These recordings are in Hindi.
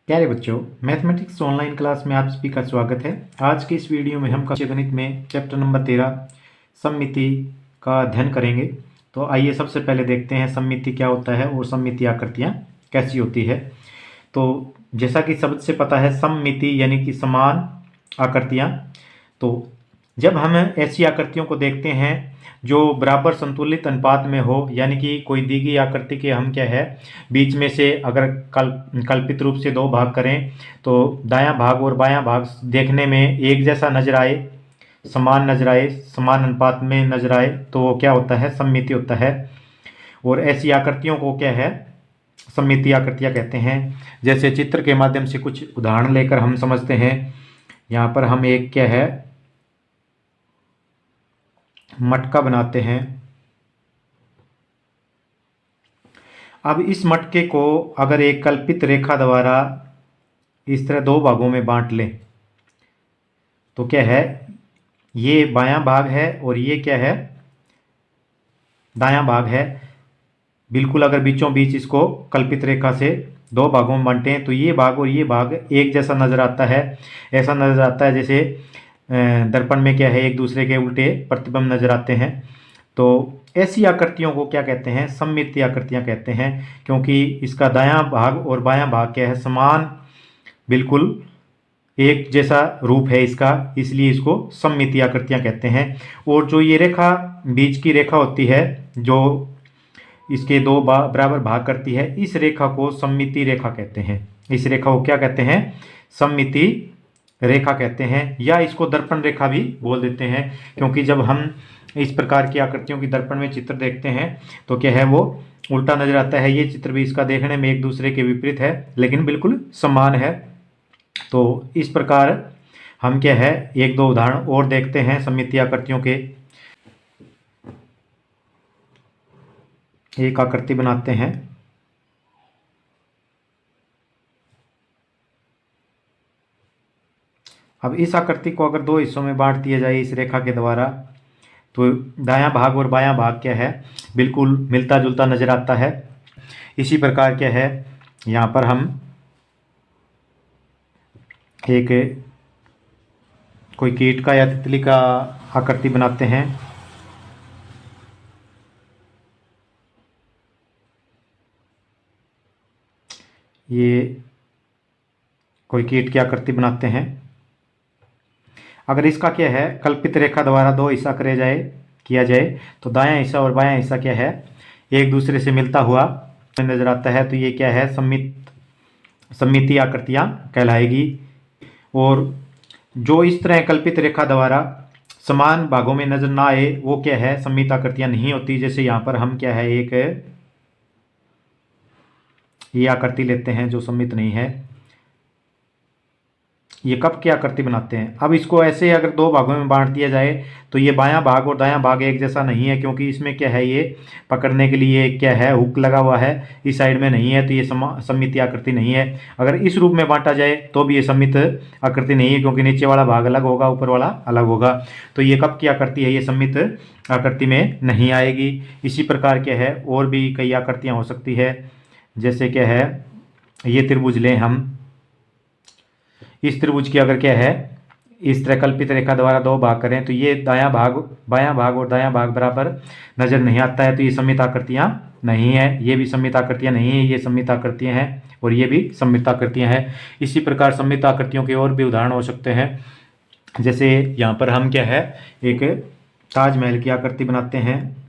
प्यारे बच्चों, मैथमेटिक्स ऑनलाइन क्लास में आप सभी का स्वागत है। आज के इस वीडियो में हम कक्षा गणित में चैप्टर नंबर 13 सममिति का अध्ययन करेंगे। तो आइए सबसे पहले देखते हैं सममिति क्या होता है और सममिति आकृतियाँ कैसी होती है। तो जैसा कि सबसे पता है, सममिति यानी कि समान आकृतियाँ। तो जब हम ऐसी आकृतियों को देखते हैं जो बराबर संतुलित अनुपात में हो, यानी कि कोई दी गई आकृति के हम क्या है बीच में से अगर कल्पित रूप से दो भाग करें तो दायां भाग और बायां भाग देखने में एक जैसा नजर आए, समान नजर आए, समान अनुपात में नजर आए, तो वो क्या होता है, सममिति होता है। और ऐसी आकृतियों को क्या है, सममिति आकृतियां कहते हैं। जैसे चित्र के माध्यम से कुछ उदाहरण लेकर हम समझते हैं। यहाँ पर हम एक क्या है मटका बनाते हैं। अब इस मटके को अगर एक कल्पित रेखा द्वारा इस तरह दो भागों में बांट लें तो क्या है, ये बायां भाग है और ये क्या है, दायां भाग है। बिल्कुल अगर बीचों बीच इसको कल्पित रेखा से दो भागों में बांटें तो ये भाग और ये भाग एक जैसा नजर आता है। ऐसा नजर आता है जैसे दर्पण में क्या है, एक दूसरे के उल्टे प्रतिबिंब नजर आते हैं। तो ऐसी आकृतियों को क्या कहते हैं, सममिति आकृतियां कहते हैं, क्योंकि इसका दायां भाग और बायां भाग क्या है, समान, बिल्कुल एक जैसा रूप है इसका, इसलिए इसको सममिति आकृतियां कहते हैं। और जो ये रेखा बीच की रेखा होती है जो इसके दो बराबर भाग करती है, इस रेखा को सममिति रेखा कहते हैं। इस रेखा को क्या कहते हैं, सममिति रेखा कहते हैं, या इसको दर्पण रेखा भी बोल देते हैं। क्योंकि जब हम इस प्रकार की आकृतियों की दर्पण में चित्र देखते हैं तो क्या है, वो उल्टा नजर आता है। ये चित्र भी इसका देखने में एक दूसरे के विपरीत है लेकिन बिल्कुल समान है। तो इस प्रकार हम क्या है एक दो उदाहरण और देखते हैं सममिति आकृतियों के। एक आकृति बनाते हैं। अब इस आकृति को अगर दो हिस्सों में बांट दिया जाए इस रेखा के द्वारा तो दायां भाग और बायां भाग क्या है, बिल्कुल मिलता जुलता नजर आता है। इसी प्रकार क्या है, यहाँ पर हम एक कोई कीट का या तितली का आकृति बनाते हैं। ये कोई कीट की आकृति बनाते हैं। अगर इसका क्या है, कल्पित रेखा द्वारा दो हिस्सा किया जाए तो दायां हिस्सा और बायां हिस्सा क्या है, एक दूसरे से मिलता हुआ नजर आता है। तो ये क्या है, सममिति आकृतियां कहलाएगी। और जो इस तरह कल्पित रेखा द्वारा समान भागों में नजर ना आए वो क्या है, सममित आकृतियां नहीं होती। जैसे यहाँ पर हम क्या है एक ये आकृति लेते हैं जो सममित नहीं है। ये कप की आकृति बनाते हैं। अब इसको ऐसे अगर दो भागों में बांट दिया जाए तो ये बायां भाग और दायां भाग एक जैसा नहीं है, क्योंकि इसमें क्या है, ये पकड़ने के लिए क्या है हुक लगा हुआ है, इस साइड में नहीं है, तो ये सममिति आकृति नहीं है। अगर इस रूप में बांटा जाए तो भी ये सममित आकृति नहीं है, क्योंकि नीचे वाला भाग अलग होगा, ऊपर वाला अलग होगा। तो ये कप की आकृति है, ये सममित आकृति में नहीं आएगी। इसी प्रकार क्या है और भी कई आकृतियाँ हो सकती है। जैसे क्या है, ये त्रिभुज लें हम। इस त्रिभुज की अगर क्या है इस तरह कल्पित रेखा द्वारा दो भाग करें तो ये दायां भाग, बायां भाग और दायां भाग बराबर नजर नहीं आता है, तो ये सममित आकृतियां नहीं है। ये भी सममित आकृतियां नहीं है, ये सममित आकृतियां हैं और ये भी सममित आकृतियां हैं। इसी प्रकार सममित आकृतियों के और भी उदाहरण हो सकते हैं। जैसे यहाँ पर हम क्या है एक ताजमहल की आकृति बनाते हैं।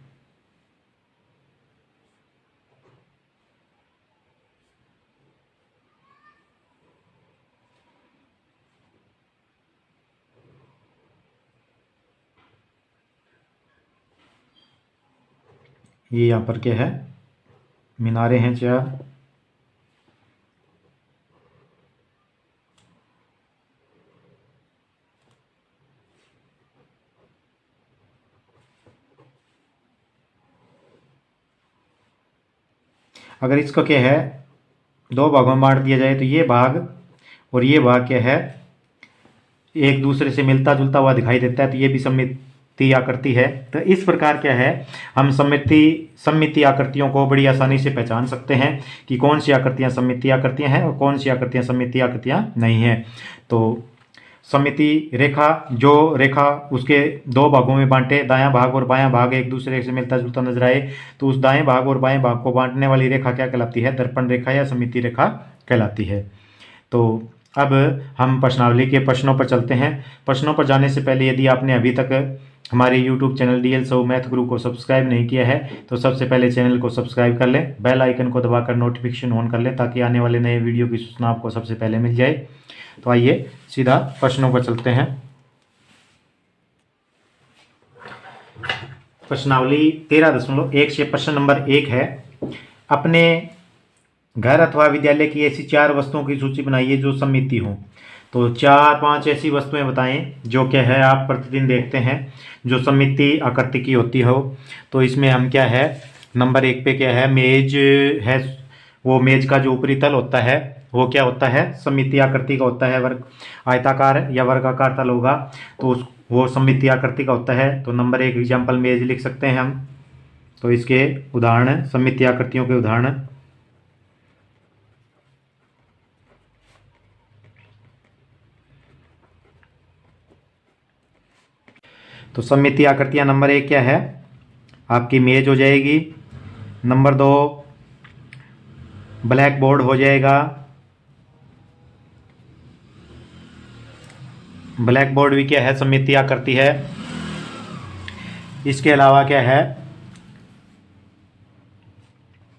ये यहाँ पर क्या है, मीनारे हैं चार। अगर इसको क्या है दो भागों में बांट दिया जाए तो ये भाग और ये भाग क्या है एक दूसरे से मिलता जुलता हुआ दिखाई देता है, तो ये भी सममित आकृति है। तो इस प्रकार क्या है, हम सममिति आकृतियों को बड़ी आसानी से पहचान सकते हैं कि कौन सी आकृतियाँ सममिति आकृतियाँ हैं और कौन सी आकृतियाँ सममिति आकृतियाँ नहीं हैं। तो सममिति रेखा, जो रेखा उसके दो भागों में बांटे, दायां भाग और बायां भाग एक दूसरे से मिलता जुलता नजर आए, तो उस दाएं भाग और बाएं भाग को बांटने वाली रेखा क्या कहलाती है? दर्पण रेखा या सममिति रेखा कहलाती है। तो अब हम प्रश्नावली के प्रश्नों पर चलते हैं। प्रश्नों पर जाने से पहले यदि आपने अभी तक हमारे YouTube channel DL SAU math गुरु को सब्सक्राइब नहीं किया है तो सबसे पहले चैनल को सब्सक्राइब कर लें, बेल आइकन को दबाकर नोटिफिकेशन ऑन कर लें ताकि आने वाले नए वीडियो की सूचना आपको सबसे पहले मिल जाए। तो आइए सीधा प्रश्नों पर चलते हैं। प्रश्नावली 13.1 से प्रश्न नंबर 1 है, अपने घर अथवा विद्यालय की ऐसी 4 वस्तुओं की सूची बनाइए जो सममिति हों। तो 4-5 ऐसी वस्तुएं बताएं जो क्या है आप प्रतिदिन देखते हैं जो सममिति आकृति की होती हो। तो इसमें हम क्या है, नंबर 1 पे क्या है, मेज है। वो मेज का जो ऊपरी तल होता है वो क्या होता है? सममिति आकृति का होता है। वर्ग आयताकार या वर्गाकार तल होगा तो वो सममिति आकृति का होता है। तो नंबर 1 एग्जाम्पल मेज लिख सकते हैं हम। तो इसके उदाहरण, सममिति आकृतियों के उदाहरण, तो सममिति आकृतियां नंबर 1 क्या है आपकी? मेज हो जाएगी। नंबर 2 ब्लैक बोर्ड हो जाएगा। ब्लैक बोर्ड भी क्या है? सममिति आकृति है। इसके अलावा क्या है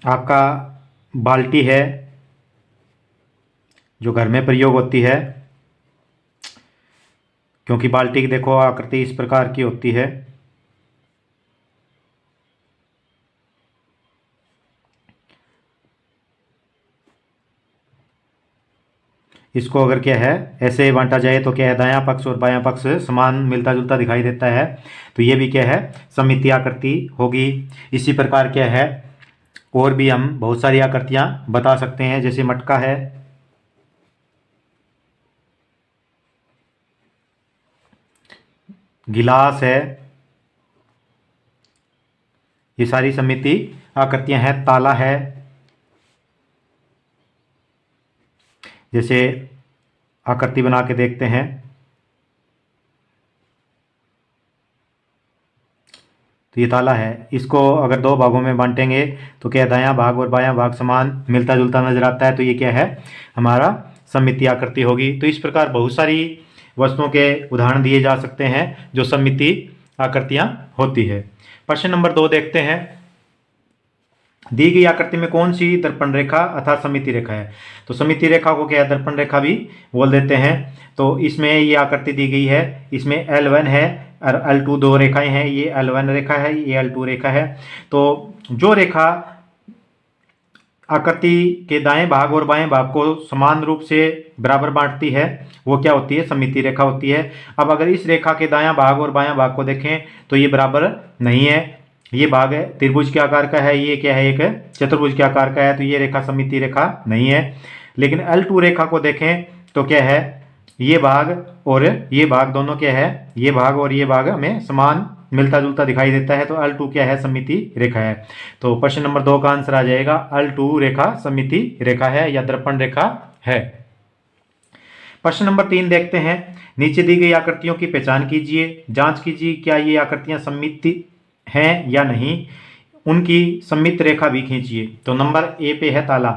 आपका? बाल्टी है जो घर में प्रयोग होती है, क्योंकि बाल्टी की देखो आकृति इस प्रकार की होती है। इसको अगर क्या है ऐसे बांटा जाए तो क्या है, दायां पक्ष और बायां पक्ष समान मिलता जुलता दिखाई देता है। तो ये भी क्या है? सममिति आकृति होगी। इसी प्रकार क्या है, और भी हम बहुत सारी आकृतियां बता सकते हैं, जैसे मटका है, गिलास है, ये सारी सममिति आकृतियां हैं। ताला है, जैसे आकृति बना के देखते हैं। तो ये ताला है, इसको अगर 2 भागों में बांटेंगे तो क्या दायां भाग और बायां भाग समान मिलता जुलता नजर आता है। तो ये क्या है? हमारा सममिति आकृति होगी। तो इस प्रकार बहुत सारी वस्तुओं के उदाहरण दिए जा सकते हैं जो सममिति आकृतियां होती है। प्रश्न नंबर 2 देखते हैं, दी गई आकृति में कौन सी दर्पण रेखा अर्थात सममिति रेखा है? तो सममिति रेखा को क्या है? दर्पण रेखा भी बोल देते हैं। तो इसमें ये आकृति दी गई है, इसमें L1 है और L2 2 रेखाएं हैं। ये L1 रेखा है, ये L2 रेखा है। तो जो रेखा आकृति के दाएं भाग और बाएं भाग को समान रूप से बराबर बांटती है वो क्या होती है? सममिति रेखा होती है। अब अगर इस रेखा के दायां भाग और बायां भाग को देखें तो ये बराबर नहीं है। ये भाग है त्रिभुज के आकार का है, ये क्या है? एक चतुर्भुज के आकार का है। तो ये रेखा सममिति रेखा नहीं है। लेकिन L2 रेखा को देखें तो क्या है? ये भाग और ये भाग दोनों क्या है? ये भाग और ये भाग हमें समान मिलता जुलता दिखाई देता है। तो L2 क्या है? सममिति रेखा है। तो प्रश्न नंबर 2 का आंसर आ जाएगा L2 रेखा सममिति रेखा है या दर्पण रेखा है। प्रश्न नंबर 3 देखते हैं, नीचे दी गई आकृतियों की पहचान कीजिए, जांच कीजिए क्या ये आकृतियां सममिति हैं या नहीं, उनकी सममित रेखा भी खींचिए। तो नंबर ए पे है ताला।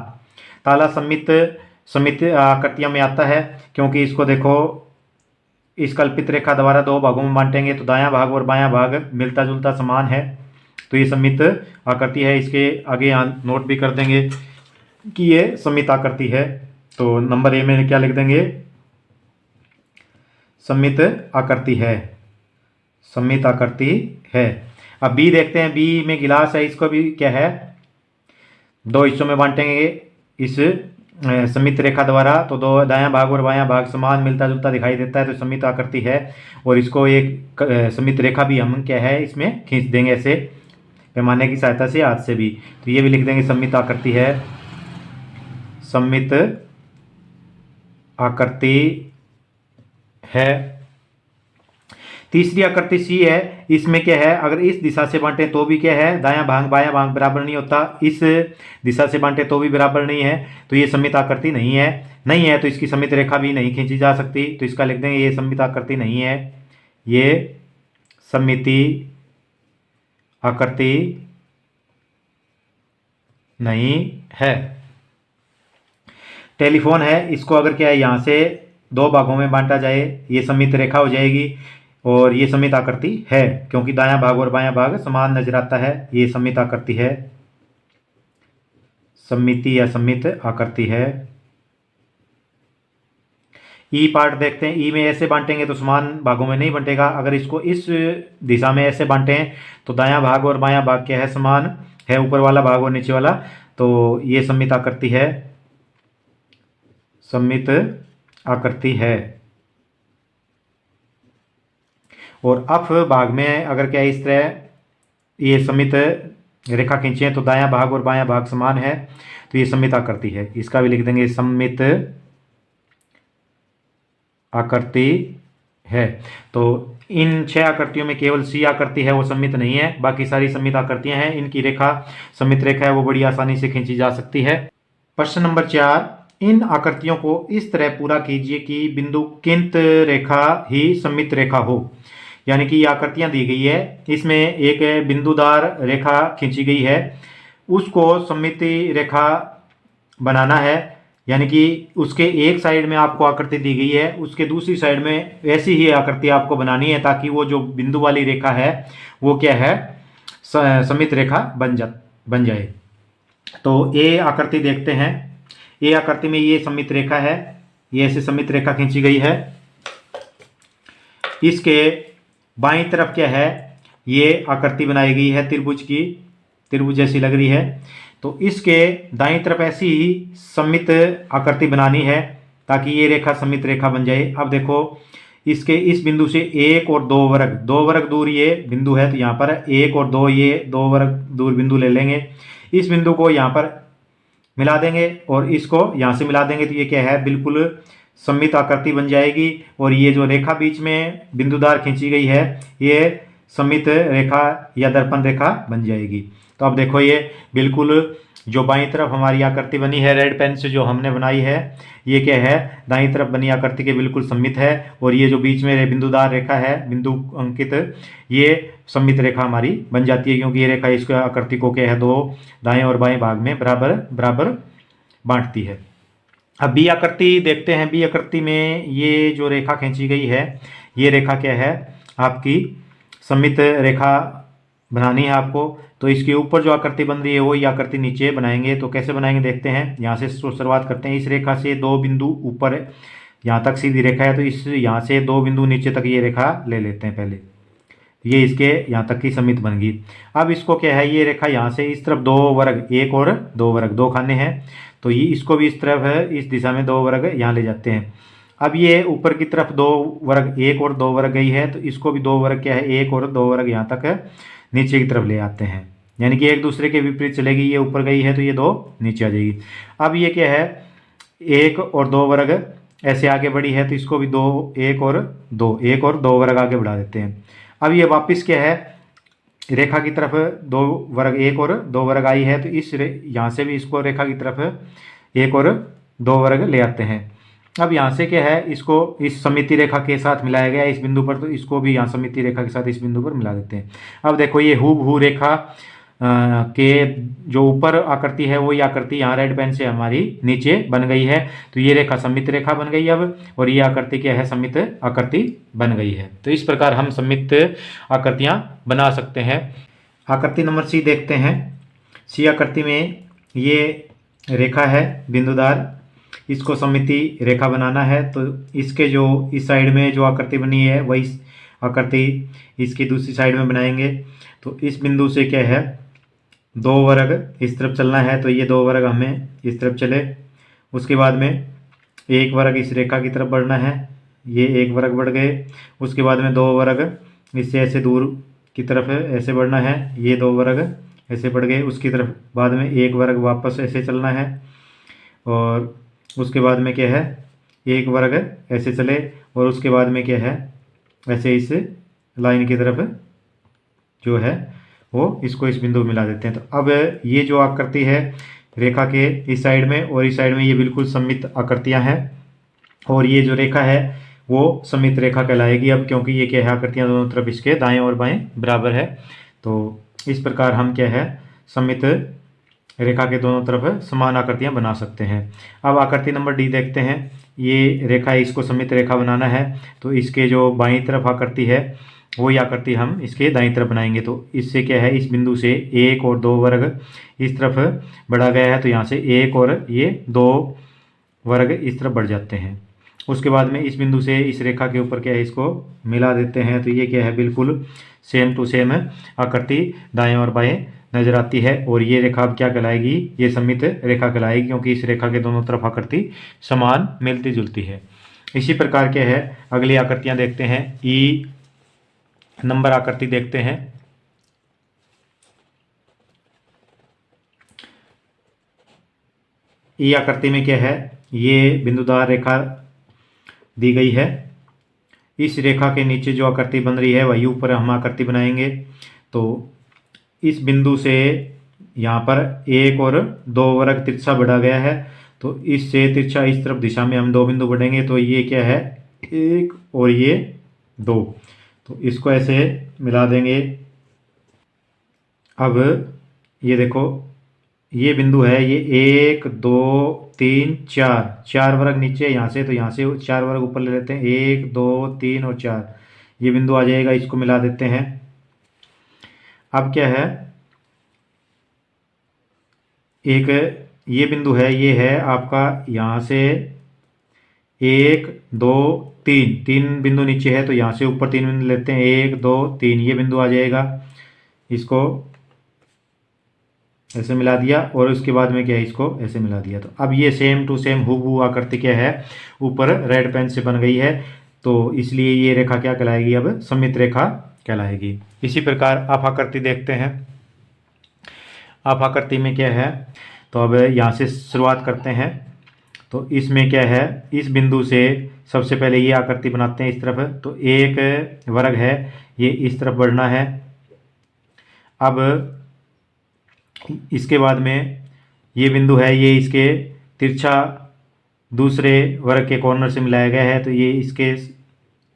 ताला सममित आकृतियों में आता है, क्योंकि इसको देखो इस कल्पित रेखा द्वारा 2 भागों में बांटेंगे तो दायां भाग और बायां भाग मिलता जुलता समान है। तो ये सममित आकृति है। इसके आगे नोट भी कर देंगे कि ये सममित आकृति है। तो नंबर ए में क्या लिख देंगे? सममित आकृति है, सममित आकृति है। अब बी देखते हैं, बी में गिलास है, इसको भी क्या है? 2 हिस्सों में बांटेंगे इस सममित रेखा द्वारा। तो 2 दायां भाग और बायां भाग समान मिलता जुलता दिखाई देता है, तो सममित आकृति है। और इसको एक सममित रेखा भी हम क्या है इसमें खींच देंगे ऐसे पैमाने की सहायता से, हाथ से भी। तो ये भी लिख देंगे सममित आकृति है, सममित आकृति है। तीसरी आकृति सी है, इसमें क्या है, अगर इस दिशा से बांटे तो भी क्या है, दायां भाग बायां भाग बराबर नहीं होता, इस दिशा से बांटे तो भी बराबर नहीं है, तो ये सममित आकृति नहीं है। नहीं है तो इसकी सममित रेखा भी नहीं खींची जा सकती, तो इसका लिख देंगे ये सममित आकृति नहीं है, ये सममिति आकृति नहीं है। टेलीफोन है, इसको अगर क्या है यहाँ से दो भागों में बांटा जाए, ये सममित रेखा हो जाएगी और ये सममित आकृति है, क्योंकि दायां भाग और बायां भाग समान नजर आता है, ये सममित आकृति है, सममिति या सममित आकृति है। ई पार्ट देखते हैं, ई में ऐसे बांटेंगे तो समान भागों में नहीं बंटेगा, अगर इसको इस दिशा में ऐसे बांटें तो दायां भाग और बायां भाग क्या है, समान है, ऊपर वाला भाग और नीचे वाला, तो ये सममित आकृति है, सममित आकृति है। और अफ भाग में अगर क्या इस तरह ये सममित रेखा खींचे तो दायां भाग और बायां भाग समान है, तो ये सममित आकृति है, इसका भी लिख देंगे सममित आकृति है। तो इन 6 आकृतियों में केवल सी आकृति है वो सममित नहीं है, बाकी सारी सममित आकृतियां हैं, इनकी रेखा सममित रेखा है, वो बड़ी आसानी से खींची जा सकती है। प्रश्न नंबर 4, इन आकृतियों को इस तरह पूरा कीजिए कि बिंदु केंद्र रेखा ही सममित रेखा हो। यानी कि ये आकृतियां दी गई है, इसमें एक बिंदुदार रेखा खींची गई है, उसको सममित रेखा बनाना है, यानी कि उसके एक साइड में आपको आकृति दी गई है, उसके दूसरी साइड में ऐसी ही आकृति आपको बनानी है, ताकि वो जो बिंदु वाली रेखा है वो क्या है, सममित रेखा बन जाए। तो ए आकृति देखते हैं, ए आकृति में ये सममित रेखा है, ये ऐसे सममित रेखा खींची गई है, इसके बाईं तरफ क्या है, ये आकृति बनाई गई है त्रिभुज की, त्रिभुज जैसी लग रही है, तो इसके दाईं तरफ ऐसी ही सममित आकृति बनानी है ताकि ये रेखा सममित रेखा बन जाए। अब देखो, इसके इस बिंदु से 1 और 2 वर्ग, 2 वर्ग दूर ये बिंदु है, तो यहाँ पर 1 और 2 ये 2 वर्ग दूर बिंदु ले लेंगे, इस बिंदु को यहाँ पर मिला देंगे और इसको यहाँ से मिला देंगे, तो ये क्या है, बिल्कुल सममित आकृति बन जाएगी। और ये जो रेखा बीच में बिंदुदार खींची गई है, ये सममित रेखा या दर्पण रेखा बन जाएगी। तो अब देखो, ये बिल्कुल जो बाईं तरफ हमारी आकृति बनी है रेड पेन से जो हमने बनाई है, ये क्या है, दाईं तरफ बनी आकृति के बिल्कुल सममित है, और ये जो बीच में बिंदुदार रेखा है, बिंदु अंकित, ये सममित रेखा हमारी बन जाती है, क्योंकि ये रेखा इसको आकृति को क्या है, दो दाएं और बाएं भाग में बराबर बराबर बांटती है। अब बी आकृति देखते हैं, बी आकृति में ये जो रेखा खींची गई है, ये रेखा क्या है, आपकी सममित रेखा बनानी है आपको, तो इसके ऊपर जो आकृति बन रही है वही आकृति नीचे बनाएंगे। तो कैसे बनाएंगे देखते हैं, यहाँ से शुरुआत करते हैं, इस रेखा से 2 बिंदु ऊपर यहाँ तक सीधी रेखा है, तो इस यहाँ से 2 बिंदु नीचे तक ये रेखा ले लेते हैं पहले, ये इसके यहाँ तक की सममित बन गई। अब इसको क्या है, ये रेखा यहाँ से इस तरफ 2 वर्ग, 1 और 2 वर्ग, 2 खाने हैं, तो ये इसको भी इस तरफ है, इस दिशा में 2 वर्ग यहाँ ले जाते हैं। अब ये ऊपर की तरफ 2 वर्ग, 1 और 2 वर्ग गई है, तो इसको भी 2 वर्ग क्या है, 1 और 2 वर्ग यहाँ तक नीचे की तरफ ले आते हैं, यानी कि एक दूसरे के विपरीत चलेगी, ये ऊपर गई है तो ये 2 नीचे आ जाएगी। अब ये क्या है, 1 और 2 वर्ग ऐसे आगे बढ़ी है, तो इसको भी 2, 1 और 2, 1 और 2 वर्ग आगे बढ़ा देते हैं। अब ये वापस क्या है, रेखा की तरफ 2 वर्ग, 1 और 2 वर्ग आई है, तो इस यहाँ से भी इसको रेखा की तरफ 1 और 2 वर्ग ले आते हैं। अब यहाँ से क्या है, इसको इस सममिति रेखा के साथ मिलाया गया इस बिंदु पर, तो इसको भी यहाँ सममिति रेखा के साथ इस बिंदु पर मिला देते हैं। अब देखो, ये हूबहू रेखा के जो ऊपर आकृति है वही आकृति यहाँ रेड पेन से हमारी नीचे बन गई है, तो ये रेखा सममित रेखा बन गई अब, और ये आकृति क्या है, सममित आकृति बन गई है। तो इस प्रकार हम सममित आकृतियाँ बना सकते हैं। आकृति नंबर सी देखते हैं। सी आकृति में ये रेखा है बिंदुदार, इसको सममिति रेखा बनाना है, तो इसके जो इस साइड में जो आकृति बनी है वही आकृति इसकी दूसरी साइड में बनाएंगे। तो इस बिंदु से क्या है, 2 वर्ग इस तरफ चलना है, तो ये 2 वर्ग हमें इस तरफ चले, उसके बाद में 1 वर्ग इस रेखा की तरफ बढ़ना है, ये 1 वर्ग बढ़ गए, उसके बाद में 2 वर्ग इससे ऐसे दूर की तरफ ऐसे बढ़ना है, ये 2 वर्ग ऐसे बढ़ गए, उसकी तरफ बाद में 1 वर्ग वापस ऐसे चलना है, और उसके बाद में क्या है, 1 वर्ग ऐसे चले, और उसके बाद में क्या है, ऐसे इस लाइन की तरफ जो है वो इसको इस बिंदु में मिला देते हैं। तो अब ये जो आकृति है रेखा के इस साइड में और इस साइड में ये बिल्कुल सममित आकृतियां हैं और ये जो रेखा है वो सममित रेखा कहलाएगी अब, क्योंकि ये क्या है आकृतियां दोनों तरफ इसके दाएं और बाएं बराबर है। तो इस प्रकार हम क्या है सममित रेखा के दोनों तरफ समान आकृतियां बना सकते हैं। अब आकृति नंबर डी देखते हैं। ये रेखा है, इसको सममित रेखा बनाना है तो इसके जो बाईं तरफ आकृति है वही आकृति हम इसके दाईं तरफ बनाएंगे। तो इससे क्या है इस बिंदु से 1 और 2 वर्ग इस तरफ बढ़ा गया है, तो यहाँ से 1 और ये 2 वर्ग इस तरफ बढ़ जाते हैं। उसके बाद में इस बिंदु से इस रेखा के ऊपर क्या है इसको मिला देते हैं। तो ये क्या है बिल्कुल सेम टू सेम आकृति दाएं और बाएं नजर आती है और ये रेखा अब क्या कहलाएगी, ये सममित रेखा कहलाएगी, क्योंकि इस रेखा के दोनों तरफ आकृति समान मिलती जुलती है। इसी प्रकार क्या है अगली आकृतियां देखते हैं। ई नंबर आकृति देखते हैं। ई आकृति में क्या है, ये बिंदुदार रेखा दी गई है। इस रेखा के नीचे जो आकृति बन रही है वही ऊपर हम आकृति बनाएंगे। तो इस बिंदु से यहाँ पर 1 और 2 वर्ग तिरछा बढ़ा गया है, तो इससे तिरछा इस तरफ दिशा में हम 2 बिंदु बढ़ेंगे। तो ये क्या है 1 और ये 2, तो इसको ऐसे मिला देंगे। अब ये देखो ये बिंदु है, ये 1 2 3 4 वर्ग नीचे यहाँ से, तो यहाँ से 4 वर्ग ऊपर ले लेते हैं। 1 2 3 और 4 ये बिंदु आ जाएगा, इसको मिला देते हैं। अब क्या है एक ये बिंदु है, ये है आपका यहाँ से 1 2 3 बिंदु नीचे है, तो यहाँ से ऊपर 3 बिंदु लेते हैं। 1 2 3 ये बिंदु आ जाएगा, इसको ऐसे मिला दिया और उसके बाद में क्या है इसको ऐसे मिला दिया। तो अब ये सेम टू सेम हूबहू आकृति क्या है ऊपर रेड पेन से बन गई है, तो इसलिए ये रेखा क्या कहलाएगी अब सममित रेखा कहलाएगी। इसी प्रकार आप आकृति देखते हैं। आप आकृति में क्या है, तो अब यहाँ से शुरुआत करते हैं। तो इसमें क्या है इस बिंदु से सबसे पहले ये आकृति बनाते हैं इस तरफ, तो 1 वर्ग है ये इस तरफ बढ़ना है। अब इसके बाद में ये बिंदु है, ये इसके तिरछा दूसरे वर्ग के कॉर्नर से मिलाया गया है, तो ये इसके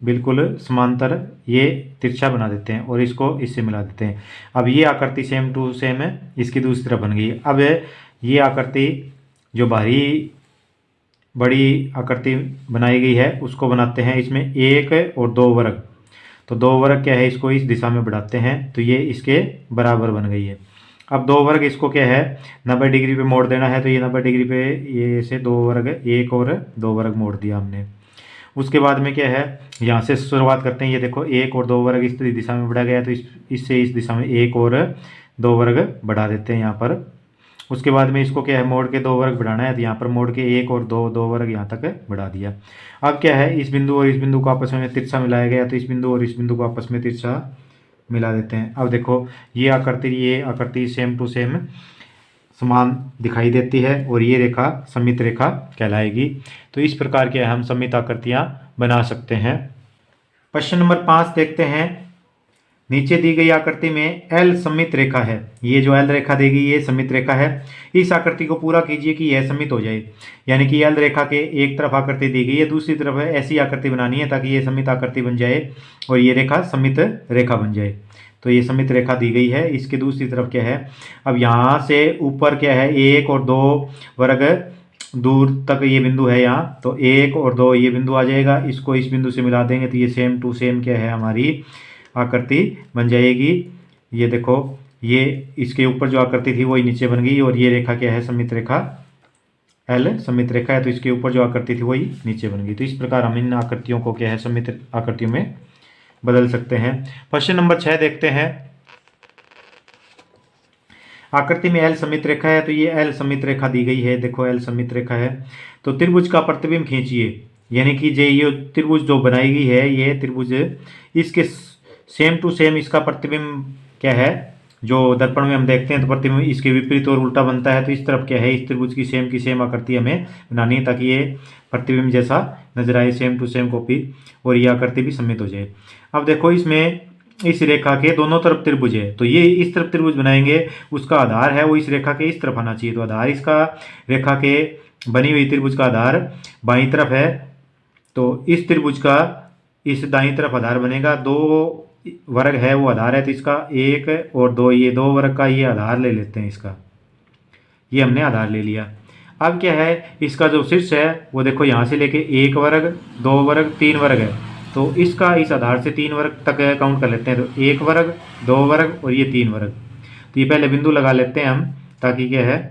बिल्कुल समांतर ये तिरछा बना देते हैं और इसको इससे मिला देते हैं। अब ये आकृति सेम टू सेम है इसकी दूसरी तरफ बन गई। अब ये आकृति जो बाहरी बड़ी आकृति बनाई गई है उसको बनाते हैं। इसमें 1 और 2 वर्ग, तो 2 वर्ग क्या है इसको इस दिशा में बढ़ाते हैं, तो ये इसके बराबर बन गई है। अब 2 वर्ग इसको क्या है 90 डिग्री पे मोड़ देना है, तो ये 90 डिग्री पे ये से 2 वर्ग 1 और 2 वर्ग मोड़ दिया हमने। उसके बाद में क्या है यहाँ से शुरुआत करते हैं। ये देखो 1 और 2 वर्ग इस दिशा में बढ़ा गया है, तो इससे इस दिशा में 1 और 2 वर्ग बढ़ा देते हैं यहाँ पर। उसके बाद में इसको क्या है मोड़ के 2 वर्ग बढ़ाना है, तो यहाँ पर मोड़ के 1 और 2 वर्ग यहाँ तक बढ़ा दिया। अब क्या है इस बिंदु और इस बिंदु को आपस में तिरछा मिलाया गया, तो इस बिंदु और इस बिंदु को आपस में तिरछा मिला देते हैं। अब देखो ये आकृति सेम टू सेम समान दिखाई देती है और ये रेखा सममित रेखा कहलाएगी। तो इस प्रकार के हम सममित आकृतियाँ बना सकते हैं। प्रश्न नंबर 5 देखते हैं। नीचे दी गई आकृति में एल सममित रेखा है, ये जो एल रेखा दी गई ये सममित रेखा है। इस आकृति को पूरा कीजिए कि यह सममित हो जाए, यानी कि एल रेखा के एक तरफ आकृति दी गई है, दूसरी तरफ ऐसी आकृति बनानी है ताकि ये सममित आकृति बन जाए और ये रेखा सममित रेखा बन जाए। तो ये सममित रेखा दी गई है, इसकी दूसरी तरफ क्या है, अब यहाँ से ऊपर क्या है 1 और 2 वर्ग दूर तक ये बिंदु है यहाँ, तो 1 और 2 ये बिंदु आ जाएगा, इसको इस बिंदु से मिला देंगे तो ये सेम टू सेम क्या है हमारी आकृति बन जाएगी। ये देखो ये इसके ऊपर जो आकृति थी वही नीचे बन गई और ये रेखा क्या है सममित रेखा एल सममित रेखा है, तो इसके ऊपर जो आकृति थी वही नीचे बन गई। तो इस प्रकार हम इन आकृतियों को क्या है सममित आकृतियों में बदल सकते हैं। प्रश्न नंबर 6 देखते हैं। आकृति में एल सममित रेखा है, तो ये एल सममित रेखा दी गई है, देखो एल सममित रेखा है। तो त्रिभुज का प्रतिबिंब खींचिए, यानी कि ये त्रिभुज जो बनाई गई है ये त्रिभुज इसके सेम टू सेम इसका प्रतिबिंब क्या है जो दर्पण में हम देखते हैं, तो प्रतिबिंब इसके विपरीत और उल्टा बनता है। तो इस तरफ क्या है इस त्रिभुज की सेम आकृति हमें बनानी है ताकि ये प्रतिबिंब जैसा नजर आए, सेम टू सेम कॉपी, और ये आकृति भी सममित हो जाए। अब देखो इसमें इस रेखा के दोनों तरफ त्रिभुज है, तो ये इस तरफ त्रिभुज बनाएंगे, उसका आधार है वो इस रेखा के इस तरफ आना चाहिए। तो आधार इसका रेखा के बनी हुई त्रिभुज का आधार बाईं तरफ है, तो इस त्रिभुज का इस दाईं तरफ आधार बनेगा। 2 वर्ग है वो आधार है, तो इसका 1 और 2, ये 2 वर्ग का ये आधार ले लेते हैं इसका, ये हमने आधार ले लिया। अब क्या है, इसका जो शीर्ष है वो देखो यहाँ से लेके 1 वर्ग 2 वर्ग 3 वर्ग है, तो इसका इस आधार से 3 वर्ग तक काउंट कर लेते हैं। तो 1 वर्ग 2 वर्ग और ये 3 वर्ग, तो ये पहले बिंदु लगा लेते हैं हम, ताकि क्या है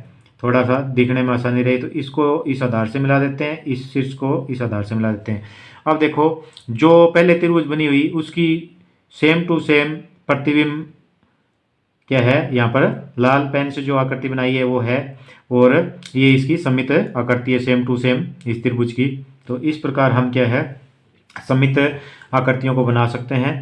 थोड़ा सा दिखने में आसानी रहे। तो इसको इस आधार से मिला देते हैं, इस शीर्ष को इस आधार से मिला देते हैं। अब देखो जो पहले त्रिभुज बनी हुई उसकी सेम टू सेम प्रतिबिंब क्या है, यहाँ पर लाल पेन से जो आकृति बनाई है वो है, और ये इसकी सममित आकृति है सेम टू सेम इस त्रिभुज की। तो इस प्रकार हम क्या है सममित आकृतियों को बना सकते हैं।